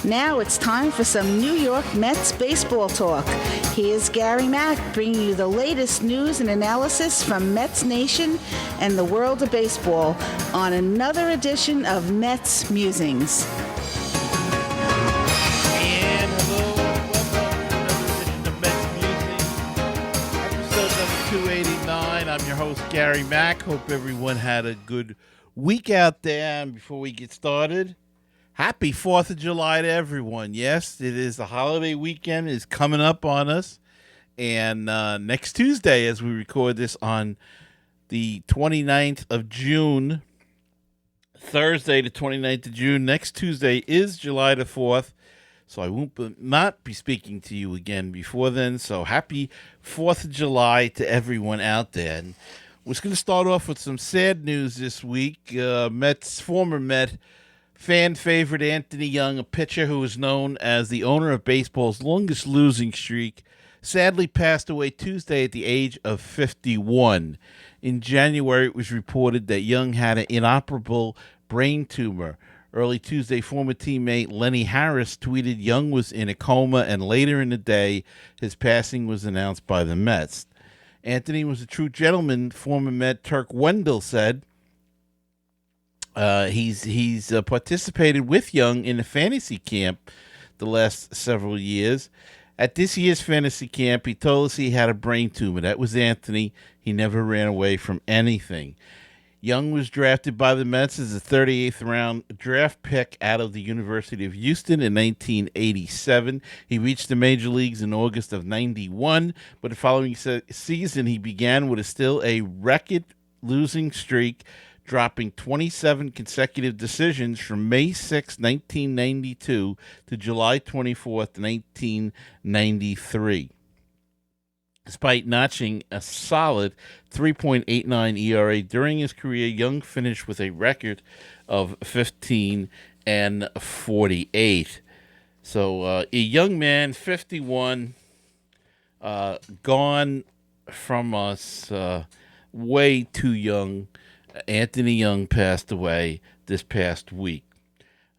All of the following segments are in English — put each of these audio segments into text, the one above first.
Now it's time for some New York Mets baseball talk. Here's Gary Mack bringing you the latest news and analysis from Mets Nation and the world of baseball on another edition of Mets Musings. And hello, welcome to another edition of Mets Musings, episode number 289. I'm your host, Gary Mack. Hope everyone had a good week out there. And before we get started, happy 4th of July to everyone. Yes, it is the holiday weekend is coming up on us. And next Tuesday, as we record this on the 29th of June, Thursday, the 29th of June, next Tuesday is July the 4th. So I won't not be speaking to you again before then. So happy 4th of July to everyone out there. And we're going to start off with some sad news this week. Former Met fan favorite Anthony Young, a pitcher who is known as the owner of baseball's longest losing streak, sadly passed away Tuesday at the age of 51. In January, it was reported that Young had an inoperable brain tumor. Early Tuesday, former teammate Lenny Harris tweeted Young was in a coma, and later in the day, his passing was announced by the Mets. Anthony was a true gentleman, former Met Turk Wendell said. He's participated with Young in a fantasy camp the last several years. At this year's fantasy camp, he told us he had a brain tumor. That was Anthony. He never ran away from anything. Young was drafted by the Mets as a 38th round draft pick out of the University of Houston in 1987. He reached the major leagues in August of 91, but the following season he began with still a record losing streak, dropping 27 consecutive decisions from May 6, 1992 to July 24, 1993. Despite notching a solid 3.89 ERA during his career, Young finished with a record of 15-48. So a young man, 51, gone from us, way too young. Anthony Young passed away this past week.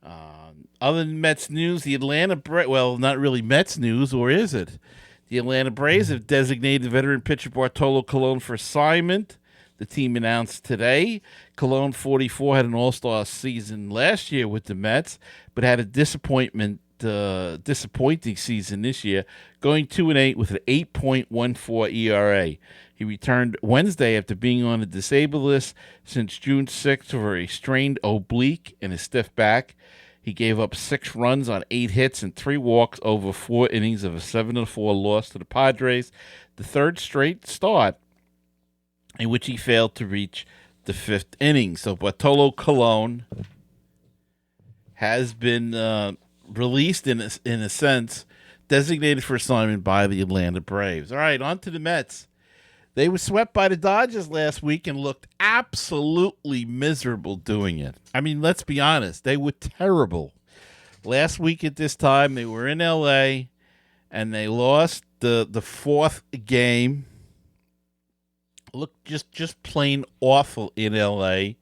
Other than Mets news, the Atlanta Braves, well, not really Mets news, or is it? The Atlanta Braves have designated veteran pitcher Bartolo Colon for assignment. The team announced today. Colon, 44, had an all-star season last year with the Mets, but had a disappointing season this year, going 2-8 with an 8.14 ERA. He returned Wednesday after being on the disabled list since June 6th for a strained oblique and a stiff back. He gave up 6 runs on 8 hits and 3 walks over 4 innings of a 7-4 loss to the Padres, the third straight start in which he failed to reach the 5th inning. So Bartolo Colon has been released in a sense, designated for assignment by the Atlanta Braves. All right, on to the Mets. They were swept by the Dodgers last week and looked absolutely miserable doing it. I mean, let's be honest. They were terrible. Last week at this time, they were in L.A., and they lost the 4th game. Looked just plain awful in L.A.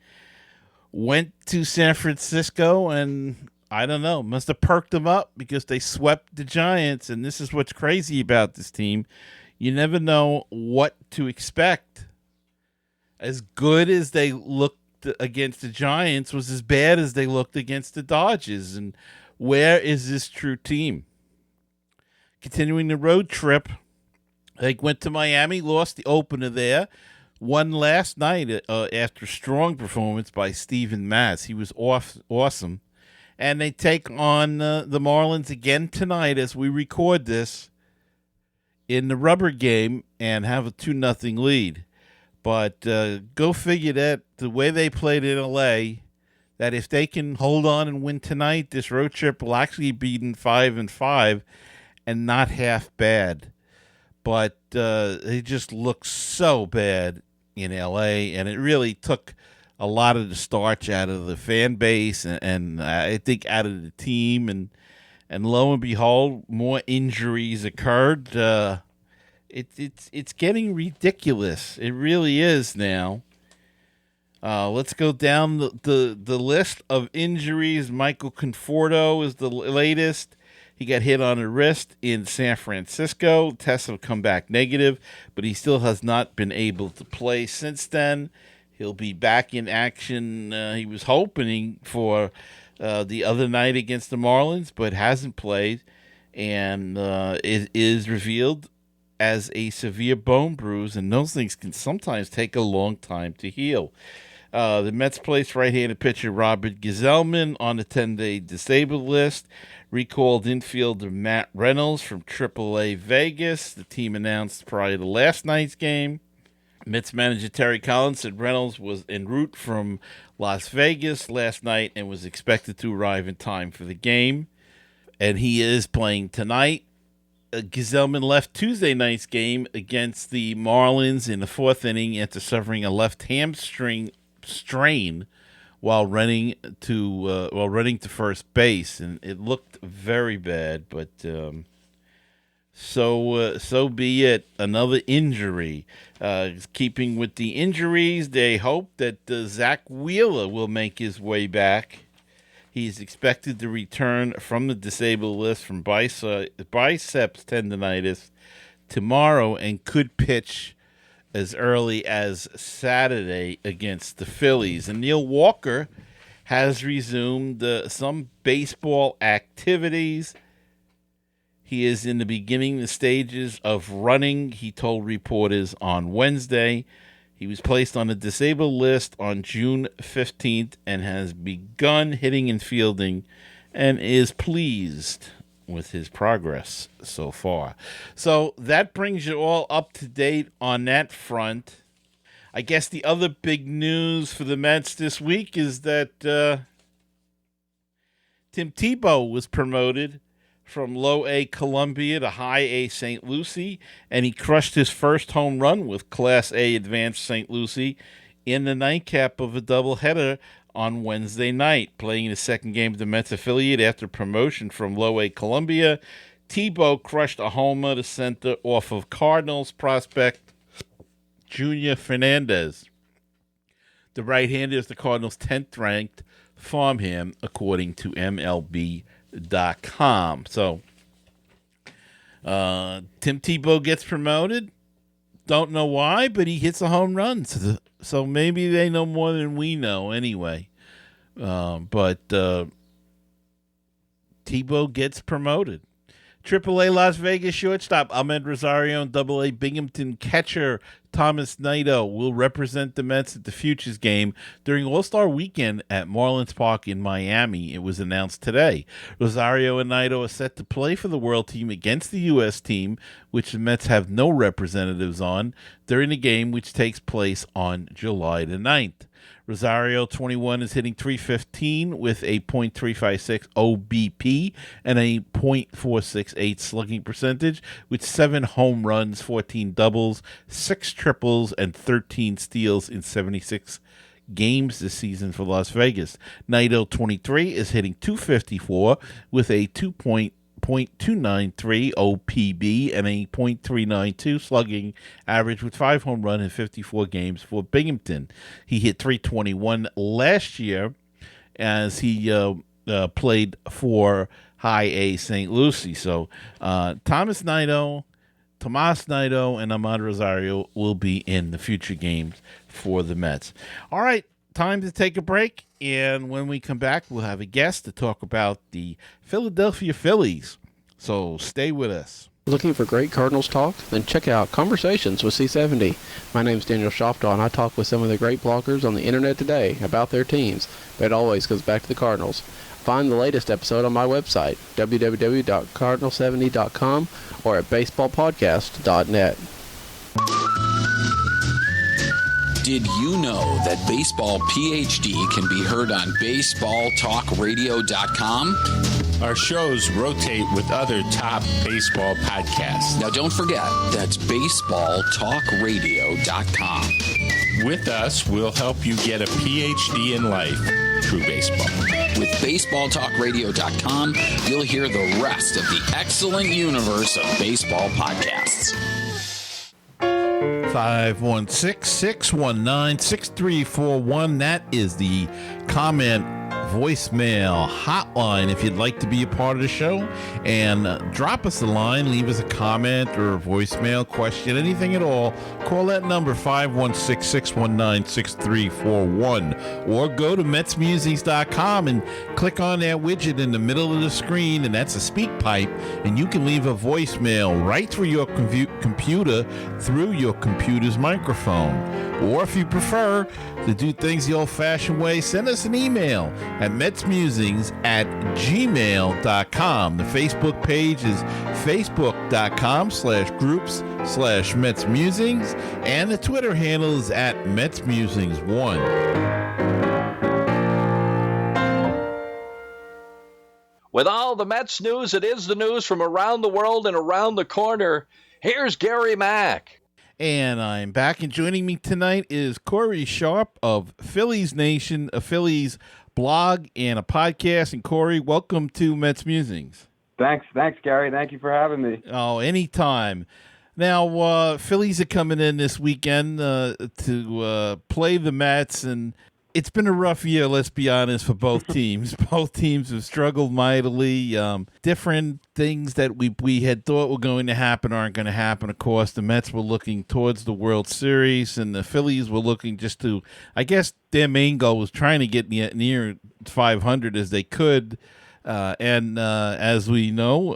Went to San Francisco, and I don't know, must have perked them up because they swept the Giants, and this is what's crazy about this team. You never know what to expect. As good as they looked against the Giants was as bad as they looked against the Dodgers. And where is this true team? Continuing the road trip, they went to Miami, lost the opener there, won last night after a strong performance by Steven Matz. He was awesome. And they take on the Marlins again tonight as we record this, in the rubber game, and have a 2-0 lead. But go figure that the way they played in L.A., that if they can hold on and win tonight, this road trip will actually be in 5-5 and not half bad. But they just look so bad in L.A., and it really took a lot of the starch out of the fan base and I think out of the team, and lo and behold, more injuries occurred. It's getting ridiculous. It really is now. Let's go down the list of injuries. Michael Conforto is the latest. He got hit on the wrist in San Francisco. Tests have come back negative, but he still has not been able to play since then. He'll be back in action. He was hoping for the other night against the Marlins, but hasn't played, and it is revealed as a severe bone bruise, and those things can sometimes take a long time to heal. The Mets placed right-handed pitcher Robert Gsellman on the 10-day disabled list. Recalled infielder Matt Reynolds from AAA Vegas. The team announced prior to last night's game. Mets manager Terry Collins said Reynolds was en route from Las Vegas last night and was expected to arrive in time for the game. And he is playing tonight. Gsellman left Tuesday night's game against the Marlins in the fourth inning after suffering a left hamstring strain while running to first base, and it looked very bad. But so be it. Another injury. Keeping with the injuries, they hope that Zach Wheeler will make his way back. He's expected to return from the disabled list from biceps tendonitis tomorrow and could pitch as early as Saturday against the Phillies. And Neil Walker has resumed some baseball activities. He is in the beginning stages of running, he told reporters on Wednesday. He was placed on the disabled list on June 15th and has begun hitting and fielding and is pleased with his progress so far. So that brings you all up to date on that front. I guess the other big news for the Mets this week is that Tim Tebow was promoted from Low A Columbia to High A St. Lucie, and he crushed his first home run with Class A Advanced St. Lucie in the nightcap of a doubleheader on Wednesday night, playing the second game of the Mets affiliate after promotion from Low A Columbia. Tebow crushed a homer to center off of Cardinals prospect Junior Fernandez. The right-hander is the Cardinals' 10th ranked farmhand, according to MLB.com. So, Tim Tebow gets promoted. Don't know why, but he hits a home run. So maybe they know more than we know anyway. But Tebow gets promoted. AAA Las Vegas shortstop Ahmed Rosario and AA Binghamton catcher Thomas Naito will represent the Mets at the Futures game during All-Star Weekend at Marlins Park in Miami. It was announced today. Rosario and Naito are set to play for the World Team against the U.S. team, which the Mets have no representatives on, during the game, which takes place on July the 9th. Rosario, 21, is hitting .315 with a .356 OBP and a .468 slugging percentage, with 7 home runs, 14 doubles, 6 triples, and 13 steals in 76 games this season for Las Vegas. Naito, 23, is hitting .254 with a .293 OPB and a .392 slugging average, with 5 home runs in 54 games for Binghamton. He hit .321 last year as he played for High A St. Lucie. So Tomas Naito, and Ahmad Rosario will be in the future games for the Mets. All right, time to take a break. And when we come back, we'll have a guest to talk about the Philadelphia Phillies. So stay with us. Looking for great Cardinals talk? Then check out Conversations with C70. My name's Daniel Shoptaw, and I talk with some of the great bloggers on the internet today about their teams, but it always goes back to the Cardinals. Find the latest episode on my website, www.cardinal70.com, or at baseballpodcast.net. Did you know that Baseball PhD can be heard on baseballtalkradio.com? Our shows rotate with other top baseball podcasts. Now don't forget, that's baseballtalkradio.com. With us, we'll help you get a PhD in life through baseball. With baseballtalkradio.com, you'll hear the rest of the excellent universe of baseball podcasts. 516-619-6341. That is the comment voicemail hotline if you'd like to be a part of the show, and drop us a line, leave us a comment or a voicemail question, anything at all. Call that number 516-619-6341, or go to MetsMusings.com and click on that widget in the middle of the screen, and that's a speak pipe, and you can leave a voicemail right through your computer through your computer's microphone. Or if you prefer to do things the old-fashioned way, send us an email at metsmusings@gmail.com. The Facebook page is facebook.com/groups/MetsMusings, and the Twitter handle is at MetsMusings1. With all the Mets news, it is the news from around the world and around the corner. Here's Gary Mack. And I'm back, and joining me tonight is Corey Sharp of Phillies Nation, a Phillies blog and a podcast. And Corey, welcome to Mets Musings. Thanks, Gary. Thank you for having me. Oh, anytime. Now, Phillies are coming in this weekend to play the Mets, and it's been a rough year, let's be honest, for both teams. Both teams have struggled mightily. Different things that we had thought were going to happen aren't going to happen. Of course, the Mets were looking towards the World Series, and the Phillies were looking just to, I guess their main goal was trying to get near 500 as they could. And as we know,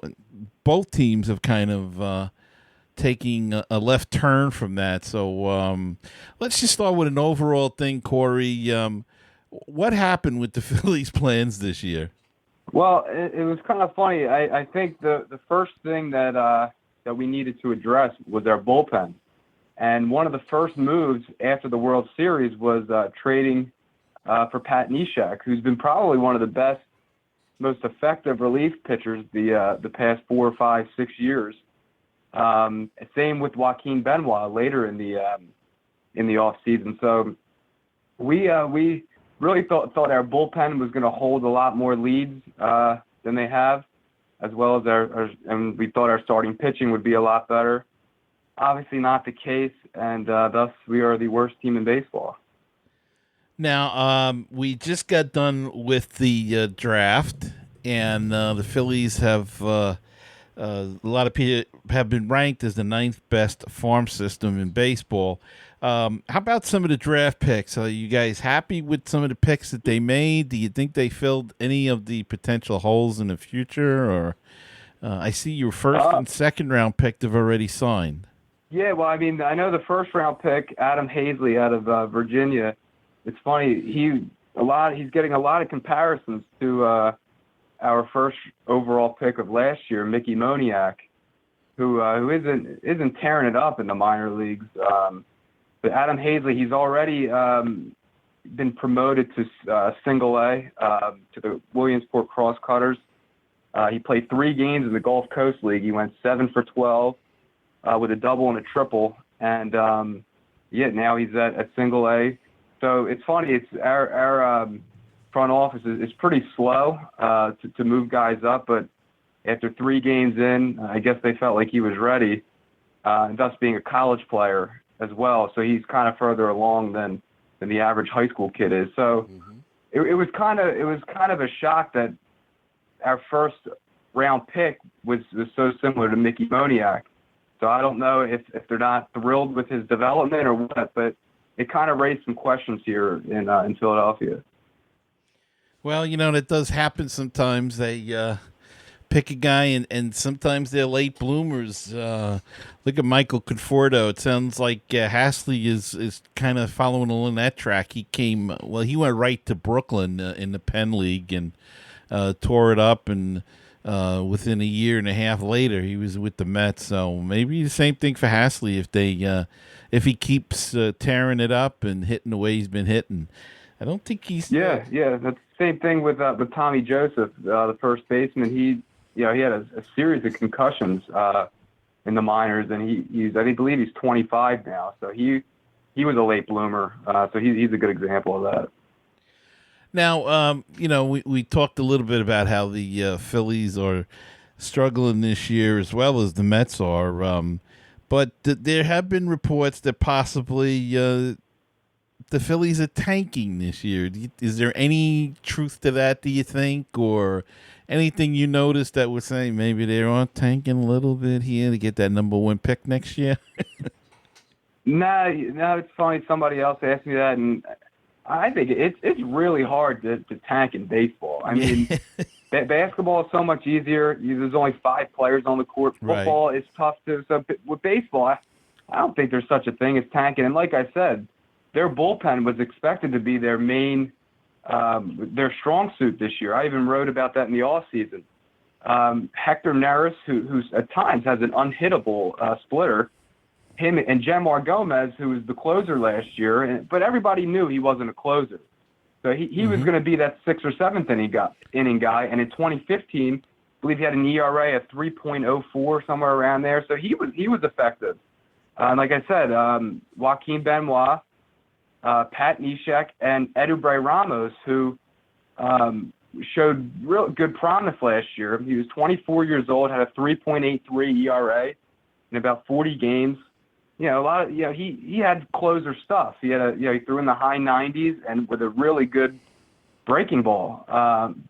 both teams have kind of taking a left turn from that. So let's just start with an overall thing, Corey. What happened with the Phillies' plans this year? Well, it was kind of funny. I think the first thing that we needed to address was our bullpen. And one of the first moves after the World Series was trading for Pat Neshek, who's been probably one of the best, most effective relief pitchers the past 4, 5, 6 years. Same with Joaquin Benoit later in the off season. So we really thought our bullpen was going to hold a lot more leads than they have, as well as and we thought our starting pitching would be a lot better. Obviously not the case, and thus we are the worst team in baseball. Now, we just got done with the draft, and the Phillies have a lot of people have been ranked as the 9th best farm system in baseball. How about some of the draft picks? Are you guys happy with some of the picks that they made? Do you think they filled any of the potential holes in the future? Or I see your first and second round pick have already signed. Yeah, well, I mean, I know the first round pick, Adam Hazley out of Virginia. It's funny, he's getting a lot of comparisons to our first overall pick of last year, Mickey Moniak, who isn't tearing it up in the minor leagues. But Adam Hazley, he's already been promoted to Single A, to the Williamsport Crosscutters. He played 3 games in the Gulf Coast League. He went 7 for 12 with a double and a triple. And now he's at Single A. So it's funny. It's our front office is pretty slow to move guys up, but after 3 games in, I guess they felt like he was ready, and thus being a college player as well. So he's kind of further along than the average high school kid is. So it was kind of a shock that our first round pick was so similar to Mickey Moniak. So I don't know if they're not thrilled with his development or what, but it kind of raised some questions here in Philadelphia. Well, that does happen sometimes. They pick a guy, and sometimes they're late bloomers. Look at Michael Conforto. It sounds like Hasley is kind of following along that track. He went right to Brooklyn in the Penn League and tore it up, and within a year and a half later, he was with the Mets. So maybe the same thing for Hasley if he keekeeps tearing it up and hitting the way he's been hitting. I don't think he's yeah. That's the same thing with Tommy Joseph, the first baseman. He had a series of concussions in the minors, and I believe he's 25 now. So he was a late bloomer. So he's a good example of that. Now, we talked a little bit about how the Phillies are struggling this year as well as the Mets are. But there have been reports that possibly the Phillies are tanking this year. Is there any truth to that, do you think? Or anything you noticed that would say maybe they are tanking a little bit here to get that number 1 pick next year? No, it's funny. Somebody else asked me that, and I think it's really hard to tank in baseball. I mean, basketball is so much easier. There's only 5 players on the court. Football is tough to. So with baseball, I don't think there's such a thing as tanking. And like I said, their bullpen was expected to be their main, their strong suit this year. I even wrote about that in the off season. Hector Neris, who's at times has an unhittable splitter. Him and Jamar Gomez, who was the closer last year, but everybody knew he wasn't a closer. So he was going to be that 6th or 7th inning guy. And in 2015, I believe he had an ERA of 3.04, somewhere around there. So he was effective. Like I said, Joaquin Benoit, Pat Neshek, and Eduardo Ramos, who showed real good promise last year. He was 24 years old, had a 3.83 ERA in about 40 games. He had closer stuff. He he threw in the high 90s and with a really good breaking ball.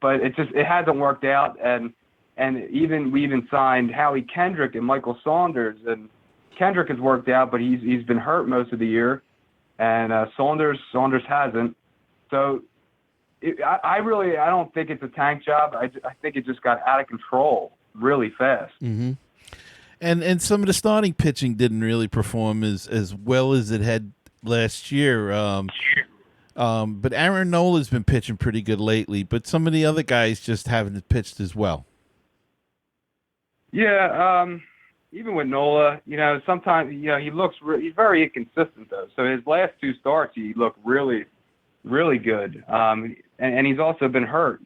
But it hasn't worked out. And we even signed Howie Kendrick and Michael Saunders. And Kendrick has worked out, but he's been hurt most of the year. And Saunders hasn't. So I don't think it's a tank job. I think it just got out of control really fast. Mm-hmm. And some of the starting pitching didn't really perform as well as it had last year. But Aaron Nola's been pitching pretty good lately, but some of the other guys just haven't pitched as well. Yeah, even with Nola, sometimes, he's very inconsistent, though. So his last 2 starts, he looked really, really good. And he's also been hurt.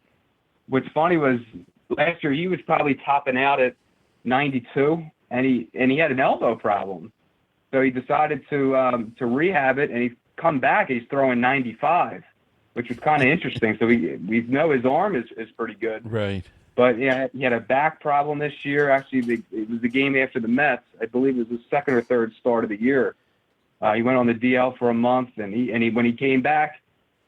What's funny was last year he was probably topping out at 92. And he had an elbow problem, so he decided to rehab it, and he's come back. He's throwing 95, which was kind of interesting. So we know his arm is pretty good, right? But yeah, he had a back problem this year. Actually, it was the game after the Mets. I believe it was his 2nd or 3rd start of the year. He went on the DL for a month, and when he came back,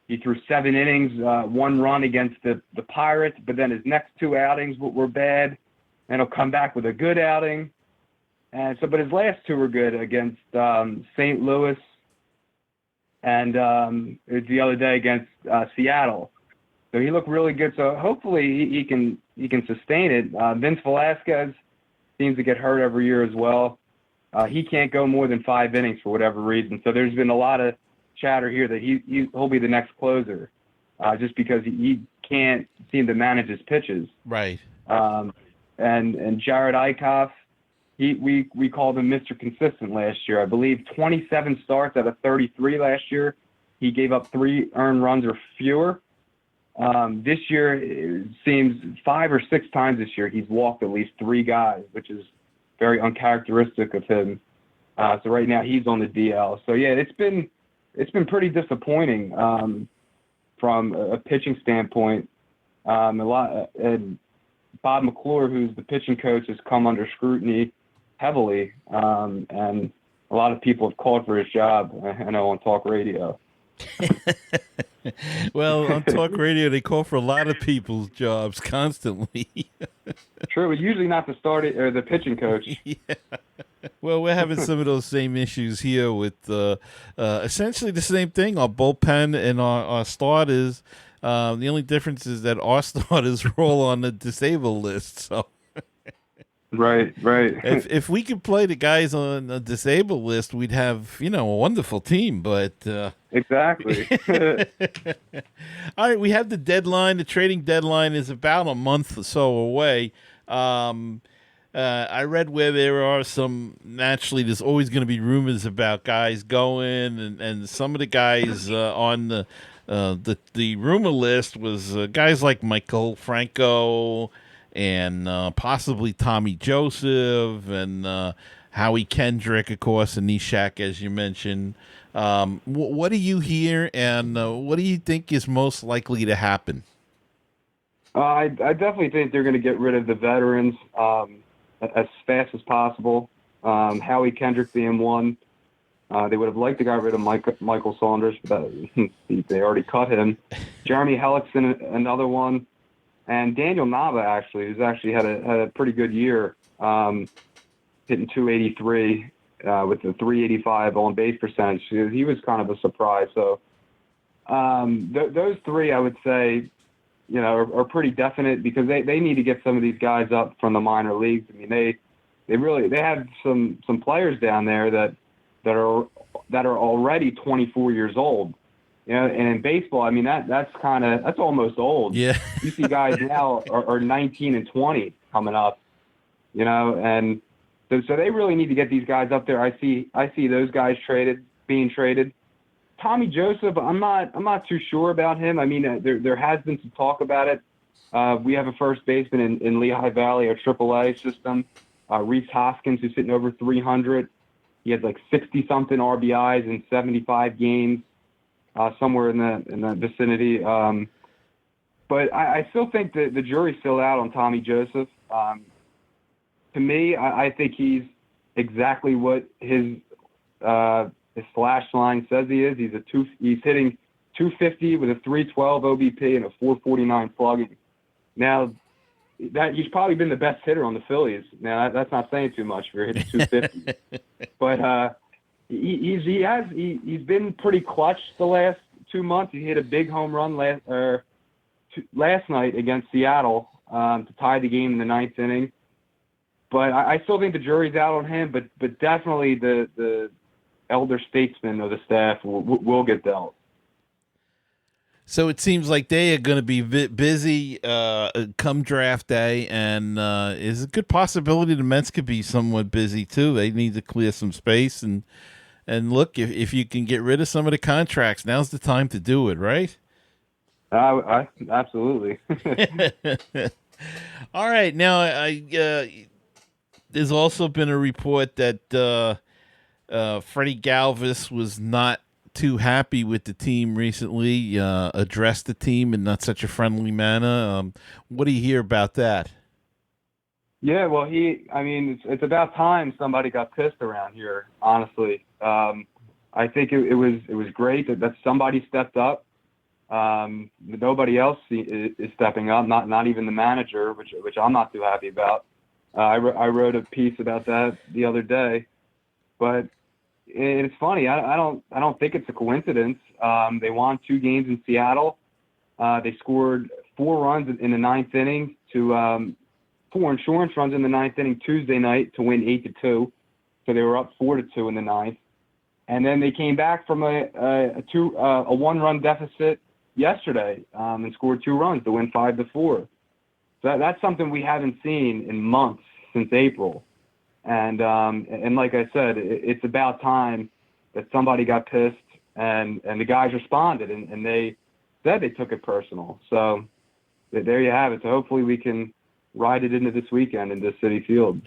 he threw 7 innings, 1 run against the Pirates. But then his next 2 outings were bad, and he'll come back with a good outing. But his last 2 were good against St. Louis and the other day against Seattle. So he looked really good. So hopefully he can sustain it. Vince Velasquez seems to get hurt every year as well. He can't go more than 5 innings for whatever reason. So there's been a lot of chatter here that he'll be the next closer, just because he can't seem to manage his pitches. Right. And Jared Eichhoff. We called him Mr. Consistent last year. I believe 27 starts out of 33 last year. He gave up 3 earned runs or fewer. This year, it seems 5 or 6 times this year he's walked at least 3 guys, which is very uncharacteristic of him. So right now he's on the DL. So yeah, it's been pretty disappointing from a pitching standpoint. And Bob McClure, who's the pitching coach, has come under scrutiny heavily, and a lot of people have called for his job. I know on talk radio. Well, on talk radio, they call for a lot of people's jobs constantly. True, but usually not the starting or the pitching coach. Yeah. Well, we're having some of those same issues here with essentially the same thing. Our bullpen and our starters. The only difference is that our starters are all on the disabled list. So, right. If we could play the guys on the disabled list, we'd have a wonderful team. But exactly. All right, we have the deadline. The trading deadline is about a month or so away. I read where there are some. Naturally, there's always going to be rumors about guys going, and some of the guys on the rumor list was guys like Michael Franco and possibly Tommy Joseph and Howie Kendrick, of course, and Neshek, as you mentioned. What do you hear, and what do you think is most likely to happen? I definitely think they're going to get rid of the veterans as fast as possible. Howie Kendrick being one. They would have liked to get rid of Michael Saunders, but they already cut him. Jeremy Hellickson, another one. And Daniel Nava, actually, who's actually had a pretty good year, hitting 283 with a 385 on base percentage. He was kind of a surprise. So those three, I would say, are pretty definite because they need to get some of these guys up from the minor leagues. I mean, they have some players down there that are already 24 years old. And in baseball, I mean that's almost old. Yeah. You see guys now are 19 and 20 coming up. And so they really need to get these guys up there. I see those guys being traded. Tommy Joseph, I'm not too sure about him. I mean, there has been some talk about it. We have a first baseman in Lehigh Valley, our AAA system, Reese Hoskins, who's hitting over 300. He has like 60-something RBIs in 75 games, somewhere in the vicinity. But I still think that the jury's still out on Tommy Joseph. To me, I think he's exactly what his slash line says he is. He's hitting 250 with a 312 OBP and a 449 slugging. Now, he's probably been the best hitter on the Phillies. Now that's not saying too much for hitting 250, but he's been pretty clutch the last 2 months. He hit a big home run last night against Seattle to tie the game in the ninth inning. But I still think the jury's out on him. But definitely the elder statesman of the staff will get dealt. So it seems like they are going to be busy come draft day, and is a good possibility the Mets could be somewhat busy too. They need to clear some space and look, if you can get rid of some of the contracts, now's the time to do it, right? Absolutely. All right, now there's also been a report that Freddie Galvis was not too happy with the team recently, addressed the team in not such a friendly manner. What do you hear about that? Yeah, well, it's about time somebody got pissed around here, honestly. I think it was great that somebody stepped up. Nobody else is stepping up, not even the manager, which I'm not too happy about. I wrote a piece about that the other day, but it's funny. I don't think it's a coincidence. They won 2 games in Seattle. They scored 4 runs in the ninth inning to 4 insurance runs in the ninth inning Tuesday night to win 8-2. So they were up 4-2 in the ninth, and then they came back from a 1-run deficit yesterday and scored 2 runs to win 5-4. So that's something we haven't seen in months since April. And like I said, it's about time that somebody got pissed and the guys responded and they said they took it personal. So there you have it. So hopefully we can ride it into this weekend into Citi Field.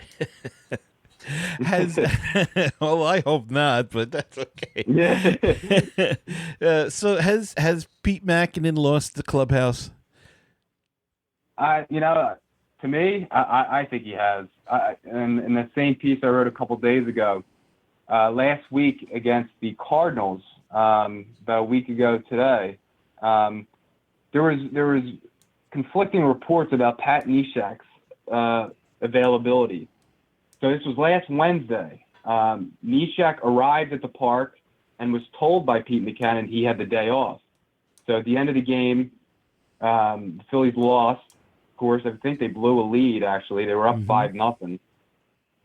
Well, I hope not, but that's okay. Yeah. So has Pete Mackinnon lost the clubhouse? To me, I think he has. And in the same piece I wrote a couple days ago, last week against the Cardinals, about a week ago today, there was conflicting reports about Pat Neshek's availability. So this was last Wednesday. Neshek arrived at the park and was told by Pete Mackinnon he had the day off. So at the end of the game, the Phillies lost. Of course, I think they blew a lead, actually. They were up 5-0.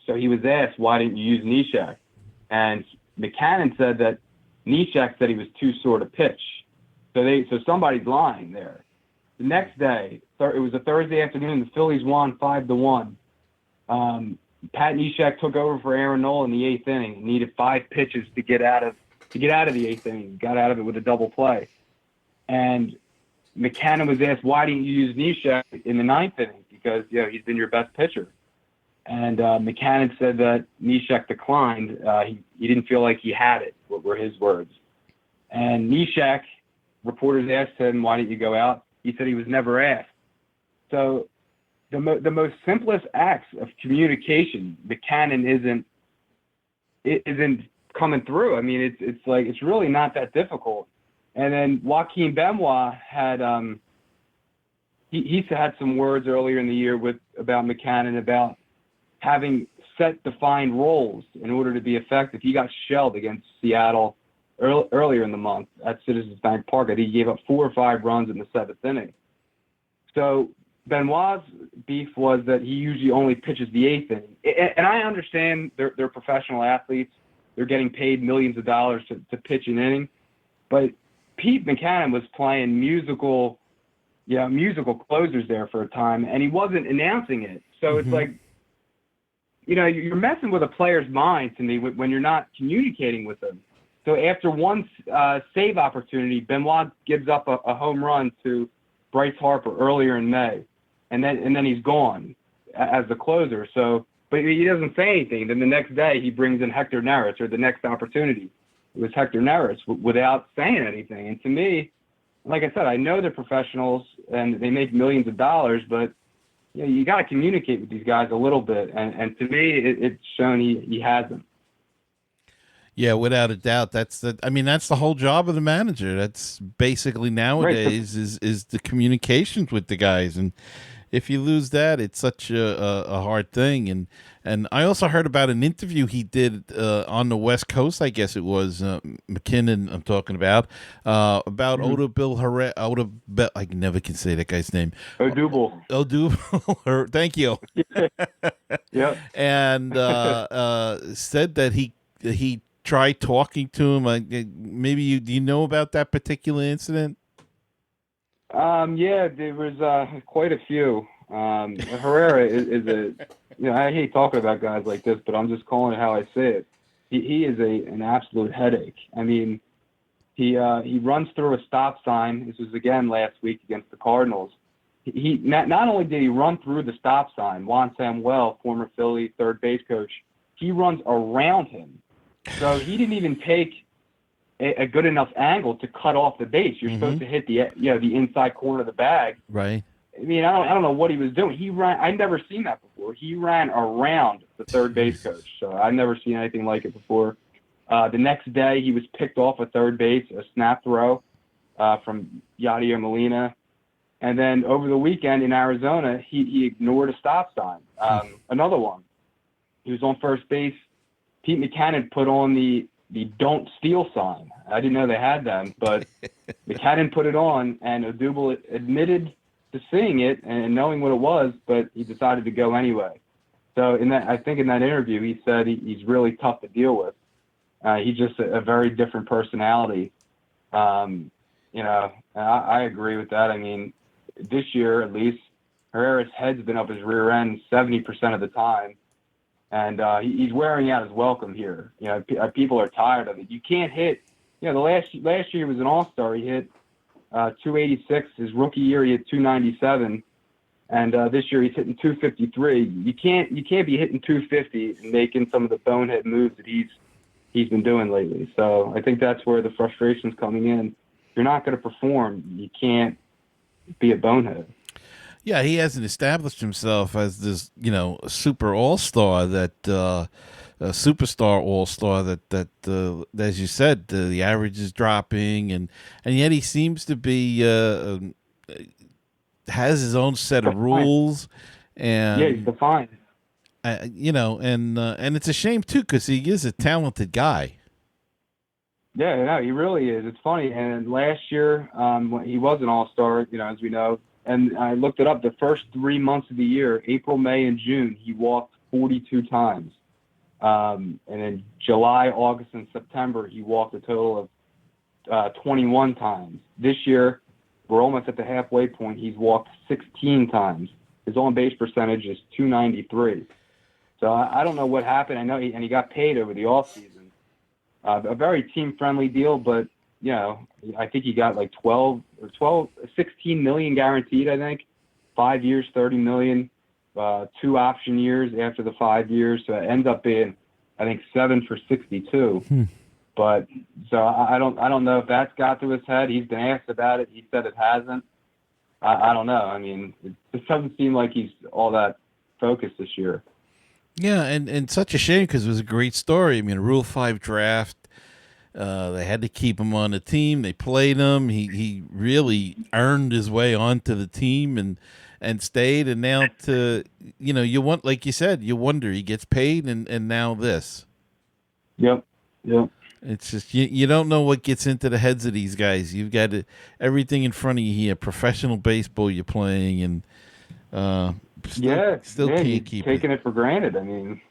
So he was asked, why didn't you use Neshek? And Mackinnon said that Neshek said he was too sore to pitch. So somebody's lying there. The next day, it was a Thursday afternoon, the Phillies won 5-1. Pat Neshek took over for Aaron Nola in the 8th inning and needed 5 pitches to get out of the 8th inning. Got out of it with a double play. And Mackinnon was asked, why didn't you use Neshek in the 9th inning? Because, he's been your best pitcher. And Mackinnon said that Neshek declined. He didn't feel like he had it, what were his words. And Neshek, reporters asked him, why didn't you go out? He said he was never asked. So the most simplest acts of communication, Mackinnon isn't isn't coming through. I mean, it's really not that difficult. And then Joaquin Benoit had he had some words earlier in the year about McCann about having set defined roles in order to be effective. He got shelled against Seattle earlier in the month at Citizens Bank Park. I think he gave up 4 or 5 runs in the 7th inning. So Benoit's beef was that he usually only pitches the 8th inning. And I understand they're professional athletes. They're getting paid millions of dollars to pitch an inning. But Pete Mackanin was playing musical closers there for a time, and he wasn't announcing it. So It's like, you're messing with a player's mind to me when you're not communicating with them. So after one save opportunity, Benoit gives up a home run to Bryce Harper earlier in May, and then he's gone as the closer. So, but he doesn't say anything. Then the next day he brings in Hector Neris, or the next opportunity it was Hector Neris, without saying anything. And to me, like I said, I know they're professionals and they make millions of dollars, but you got to communicate with these guys a little bit. And to me, it's shown he hasn't. Yeah, without a doubt. That's the whole job of the manager. That's basically nowadays is the communications with the guys. And if you lose that, it's such a hard thing. And I also heard about an interview he did on the West Coast, I guess it was, McKinnon I'm talking about Odubel Herrera. I never can say that guy's name. Odubel. Thank you. Yeah. And said that he tried talking to him. Maybe do you know about that particular incident? Yeah, there was quite a few. Herrera is I hate talking about guys like this, but I'm just calling it how I say it. He is an absolute headache. I mean, he runs through a stop sign. This was again last week against the Cardinals. He not only did he run through the stop sign, Juan Samuel, former Philly third base coach, he runs around him. So he didn't even take a good enough angle to cut off the base. You're supposed to hit the inside corner of the bag. Right. I mean, I don't know what he was doing. He ran. I'd never seen that before. He ran around the third base coach. So I've never seen anything like it before. The next day, he was picked off at third base, a snap throw from Yadier Molina. And then over the weekend in Arizona, he ignored a stop sign. Another one. He was on first base. Pete Mackanin put on the "Don't Steal" sign. I didn't know they had them, but Mackanin put it on, and Odubel admitted to seeing it and knowing what it was, but he decided to go anyway. So I think in that interview, he said he's really tough to deal with. He's just a very different personality. I agree with that. I mean, this year at least, Herrera's head's been up his rear end 70% of the time. And he's wearing out his welcome here. People are tired of it. You can't hit. The last year he was an all-star. He hit 286. His rookie year he hit 297, and this year he's hitting 253. You can't be hitting 250 and making some of the bonehead moves that he's been doing lately. So I think that's where the frustration's coming in. If you're not going to perform, you can't be a bonehead. Yeah, he hasn't established himself as this, super all-star a superstar all-star that as you said, the average is dropping, and yet he seems to be has his own set of rules, and he's defined. And it's a shame too, because he is a talented guy. Yeah, no, he really is. It's funny. And last year, he was an all-star, as we know. And I looked it up. The first 3 months of the year, April, May, and June, he walked 42 times. And in July, August, and September, he walked a total of 21 times. This year, we're almost at the halfway point. He's walked 16 times. His on-base percentage is .293. So I don't know what happened. I know he got paid over the offseason. A very team-friendly deal, but I think he got like 16 million guaranteed, I think. 5 years, 30 million, 2 option years after the 5 years. So it ends up being, I think, 7 for 62. But so I don't know if that's got to his head. He's been asked about it. He said it hasn't. I don't know. I mean, it doesn't seem like he's all that focused this year. Yeah, and such a shame because it was a great story. I mean, a Rule 5 draft. They had to keep him on the team. They played him. He really earned his way onto the team and stayed. And now you want, like you said, you wonder, he gets paid and now this. Yep. It's just you don't know what gets into the heads of these guys. You've got everything in front of you here. Professional baseball you're playing, and still can't keep taking it for granted. I mean,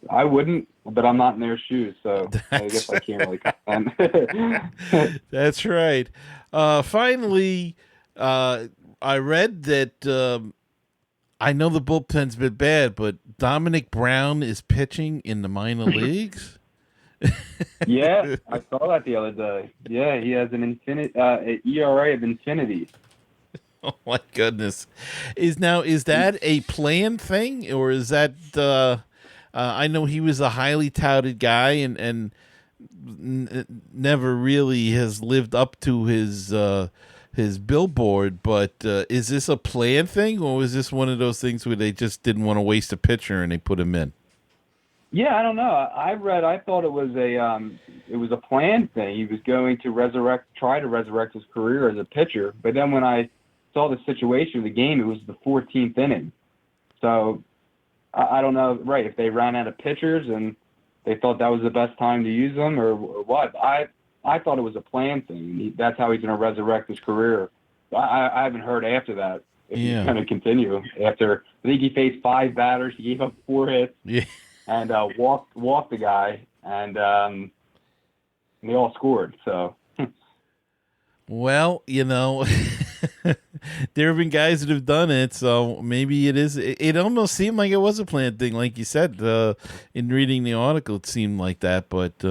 I wouldn't, but I'm not in their shoes, so I guess I can't really comment. That's right. Finally, I read that I know the bullpen's been bad, but Dominic Brown is pitching in the minor leagues. Yeah, I saw that the other day. Yeah, he has an ERA of infinity. Oh my goodness! Is that a planned thing, or is that? I know he was a highly touted guy, and never really has lived up to his billboard. But is this a planned thing, or is this one of those things where they just didn't want to waste a pitcher and they put him in? Yeah, I don't know. I thought it was a planned thing. He was going to try to resurrect his career as a pitcher. But then when I saw the situation of the game, it was the 14th inning. So I don't know, right, if they ran out of pitchers and they thought that was the best time to use them or what. I thought it was a planned thing. That's how he's going to resurrect his career. I haven't heard after that if he's going to continue. After, I think he faced 5 batters. He gave up 4 hits. Yeah. And walked the guy, and they all scored. So, well, there have been guys that have done it, so maybe it is. It almost seemed like it was a planned thing, like you said. In reading the article, it seemed like that, but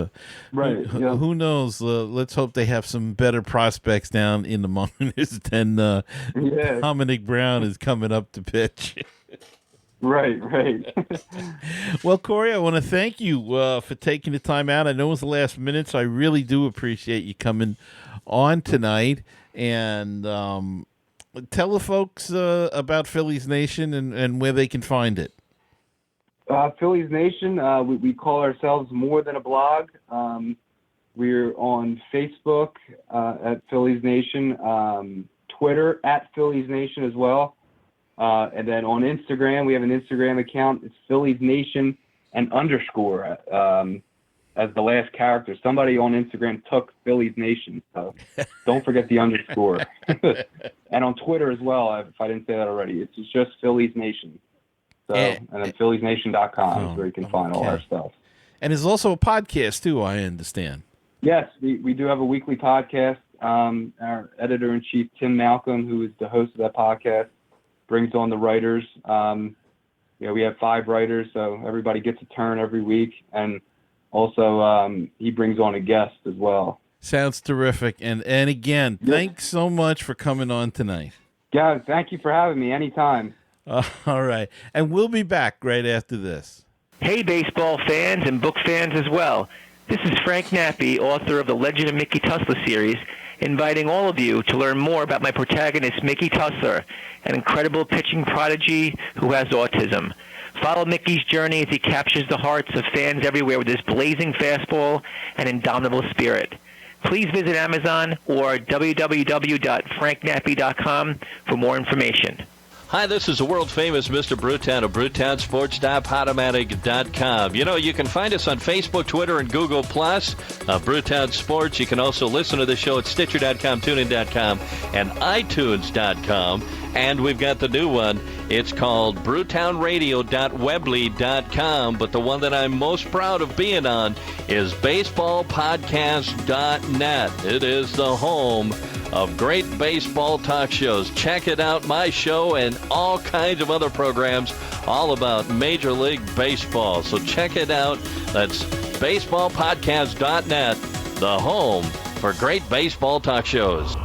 right, who knows? Let's hope they have some better prospects down in the minors than Dominic Brown is coming up to pitch. Right. Well, Corey, I want to thank you for taking the time out. I know it was the last minute, so I really do appreciate you coming on tonight. And tell the folks about Phillies Nation and where they can find it. Phillies Nation, we call ourselves more than a blog. We're on Facebook at Phillies Nation, Twitter at Phillies Nation as well. And then on Instagram, we have an Instagram account. It's Phillies Nation and underscore as the last character. Somebody on Instagram took Phillies Nation, so don't forget the underscore. And on Twitter as well, if I didn't say that already, it's just Phillies Nation. So, and then PhilliesNation.com is where you can find all our stuff. And there's also a podcast too, I understand. Yes, we do have a weekly podcast. Our editor-in-chief, Tim Malcolm, who is the host of that podcast, brings on the writers. We have 5 writers, so everybody gets a turn every week. And also, he brings on a guest as well. Sounds terrific. And again, thanks so much for coming on tonight. Yeah, thank you for having me anytime. All right. And we'll be back right after this. Hey, baseball fans and book fans as well. This is Frank Nappi, author of the Legend of Mickey Tussler series, inviting all of you to learn more about my protagonist, Mickey Tussler, an incredible pitching prodigy who has autism. Follow Mickey's journey as he captures the hearts of fans everywhere with his blazing fastball and indomitable spirit. Please visit Amazon or www.franknappy.com for more information. Hi, this is the world-famous Mr. Brewtown of BrewtownSports.podomatic.com. You can find us on Facebook, Twitter, and Google+. Brewtown Sports. You can also listen to the show at Stitcher.com, TuneIn.com, and iTunes.com. And we've got the new one. It's called BrewtownRadio.weebly.com. But the one that I'm most proud of being on is BaseballPodcast.net. It is the home of great baseball talk shows. Check it out, my show and all kinds of other programs all about Major League Baseball. So check it out. That's baseballpodcast.net, the home for great baseball talk shows.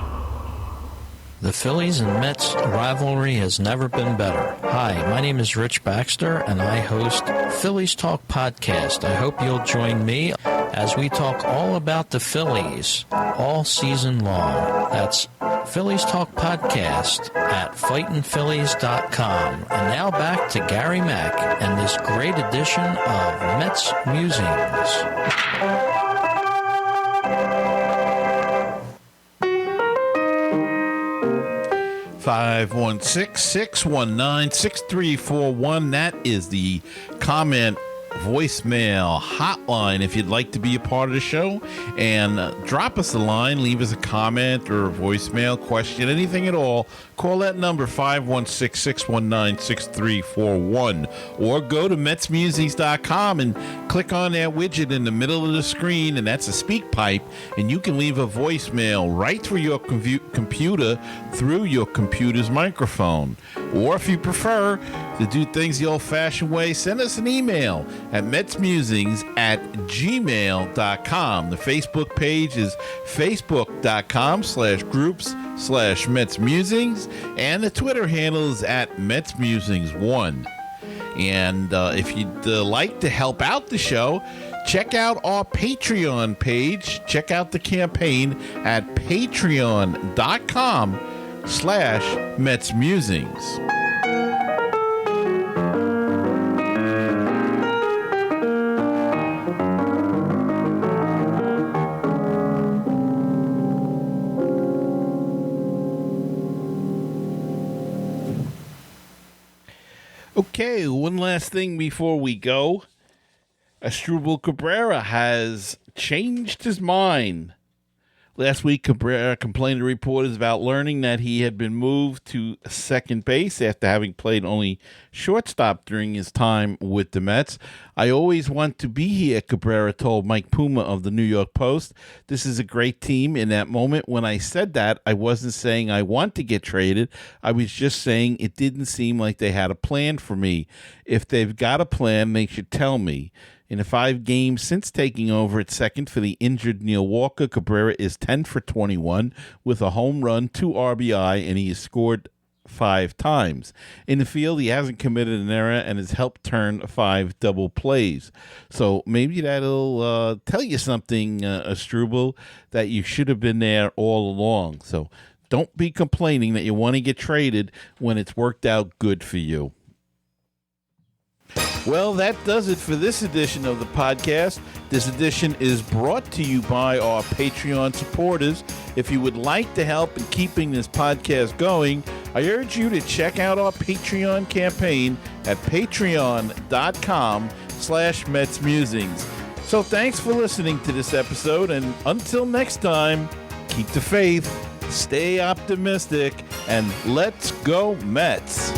The Phillies and Mets rivalry has never been better. Hi, my name is Rich Baxter, and I host Phillies Talk Podcast. I hope you'll join me as we talk all about the Phillies all season long. That's Phillies Talk Podcast at fightinphillies.com. And now back to Gary Mack and this great edition of Mets Musings. 516-619-6341. That is the comment voicemail hotline if you'd like to be a part of the show, and drop us a line, leave us a comment or a voicemail, question, anything at all. Call that number, 516-619-6341, or go to MetsMusings.com and click on that widget in the middle of the screen, and that's a speak pipe, and you can leave a voicemail right through your computer through your computer's microphone. Or if you prefer to do things the old-fashioned way, send us an email at metsmusings@gmail.com. The Facebook page is facebook.com/groups/MetsMusings, and the Twitter handle is at MetsMusings1. And if you'd like to help out the show, check out our Patreon page. Check out the campaign at patreon.com/MetsMusings. Okay, one last thing before we go. Asdrubal Cabrera has changed his mind. Last week, Cabrera complained to reporters about learning that he had been moved to second base after having played only shortstop during his time with the Mets. "I always want to be here," Cabrera told Mike Puma of the New York Post. "This is a great team. In that moment when I said that, I wasn't saying I want to get traded. I was just saying it didn't seem like they had a plan for me. If they've got a plan, they should tell me." In the 5 games since taking over at second for the injured Neil Walker, Cabrera is 10 for 21 with a home run, 2 RBI, and he has scored 5 times. In the field, he hasn't committed an error and has helped turn 5 double plays. So maybe that'll tell you something, Asdrubal, that you should have been there all along. So don't be complaining that you want to get traded when it's worked out good for you. Well, that does it for this edition of the podcast. This edition is brought to you by our Patreon supporters. If you would like to help in keeping this podcast going, I urge you to check out our Patreon campaign at patreon.com/MetsMusings. So thanks for listening to this episode, and until next time, keep the faith, stay optimistic, and let's go Mets.